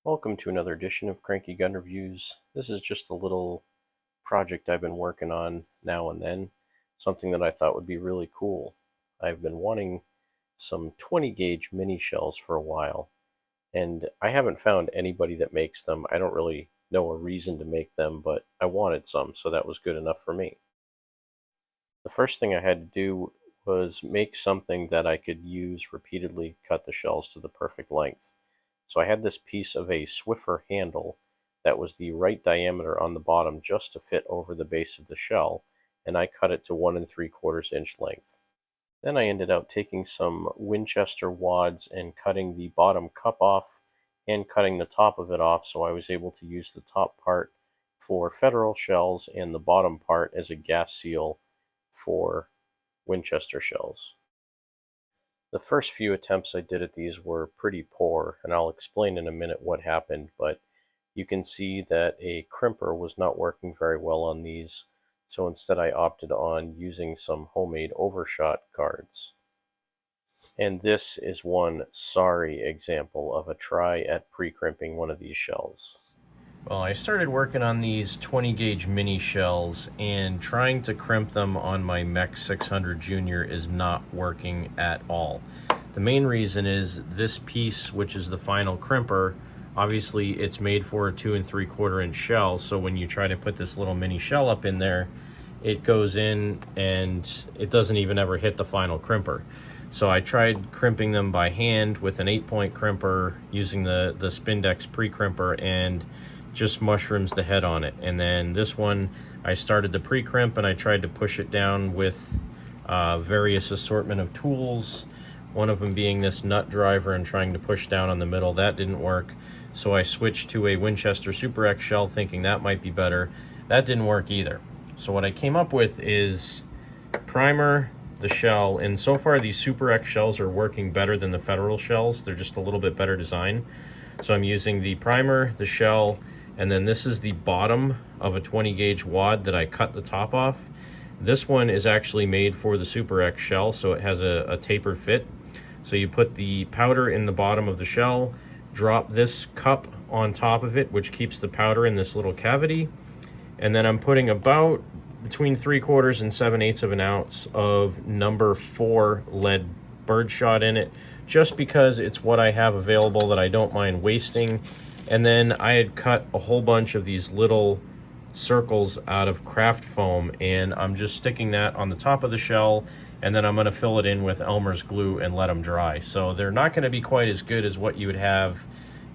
Welcome to another edition of Cranky Gun Reviews. This is just a little project I've been working on now and then, something that I thought would be really cool. I've been wanting some 20 gauge mini shells for a while, and I haven't found anybody that makes them. I don't really know a reason to make them, but I wanted some, so that was good enough for me. The first thing I had to do was make something that I could use repeatedly, cut the shells to the perfect length. So I had this piece of a Swiffer handle that was the right diameter on the bottom just to fit over the base of the shell, and I cut it to 1 3/4 inch length. Then I ended up taking some Winchester wads and cutting the bottom cup off and cutting the top of it off, so I was able to use the top part for Federal shells and the bottom part as a gas seal for Winchester shells. The first few attempts I did at these were pretty poor, and I'll explain in a minute what happened, but you can see that a crimper was not working very well on these, so instead I opted on using some homemade overshot guards. And this is one sorry example of a try at pre-crimping one of these shells. Well, I started working on these 20 gauge mini shells, and trying to crimp them on my Mech 600 Junior is not working at all. The main reason is this piece, which is the final crimper, obviously it's made for a 2 3/4 inch shell, so when you try to put this little mini shell up in there, it goes in and it doesn't even ever hit the final crimper. So I tried crimping them by hand with an 8-point crimper using the Spindex pre-crimper, and just mushrooms the head on it. And then this one, I started the pre-crimp and I tried to push it down with various assortment of tools, one of them being this nut driver, and trying to push down on the middle. That didn't work, so I switched to a Winchester Super X shell thinking that might be better. That didn't work either. So what I came up with is primer the shell, and so far these Super X shells are working better than the Federal shells. They're just a little bit better design. So I'm using the primer, the shell, and then this is the bottom of a 20 gauge wad that I cut the top off. This one is actually made for the Super X shell, so it has a tapered fit. So you put the powder in the bottom of the shell, drop this cup on top of it, which keeps the powder in this little cavity, and then I'm putting about between 3/4 and 7/8 of an ounce of number 4 lead birdshot in it, just because it's what I have available that I don't mind wasting. And then I had cut a whole bunch of these little circles out of craft foam, and I'm just sticking that on the top of the shell, and then I'm going to fill it in with Elmer's glue and let them dry. So they're not going to be quite as good as what you would have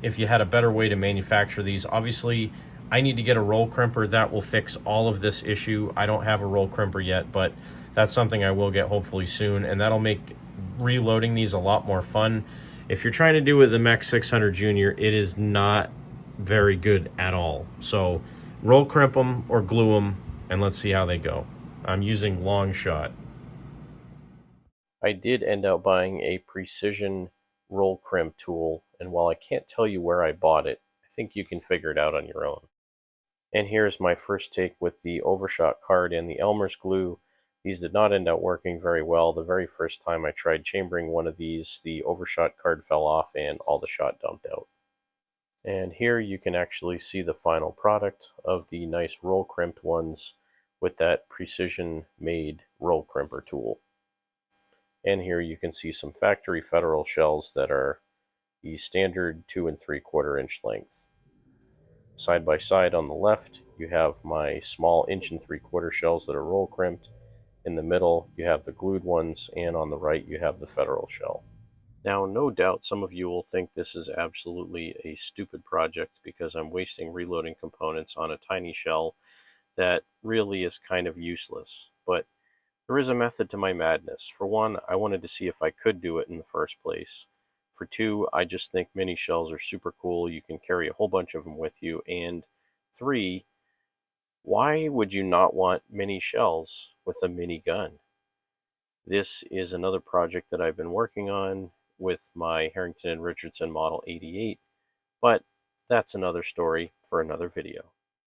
if you had a better way to manufacture these. Obviously, I need to get a roll crimper that will fix all of this issue. I don't have a roll crimper yet, but that's something I will get hopefully soon, and that'll make reloading these a lot more fun. If you're trying to do it with the Mech 600 Junior, it is not very good at all. So roll crimp them or glue them, and let's see how they go. I'm using long shot. I did end up buying a precision roll crimp tool, and while I can't tell you where I bought it, I think you can figure it out on your own. And here's my first take with the overshot card and the Elmer's glue. These did not end up working very well. The very first time I tried chambering one of these, the overshot card fell off and all the shot dumped out. And here you can actually see the final product of the nice roll crimped ones with that precision made roll crimper tool. And here you can see some factory Federal shells that are the standard 2 3/4 inch length. Side by side on the left, you have my small 1 3/4 shells that are roll crimped. In the middle, you have the glued ones, and on the right, you have the Federal shell. Now, no doubt some of you will think this is absolutely a stupid project because I'm wasting reloading components on a tiny shell that really is kind of useless. But there is a method to my madness. For one, I wanted to see if I could do it in the first place. For two, I just think mini shells are super cool. You can carry a whole bunch of them with you. And three, why would you not want mini shells with a mini gun? This is another project that I've been working on with my Harrington & Richardson Model 88, but that's another story for another video.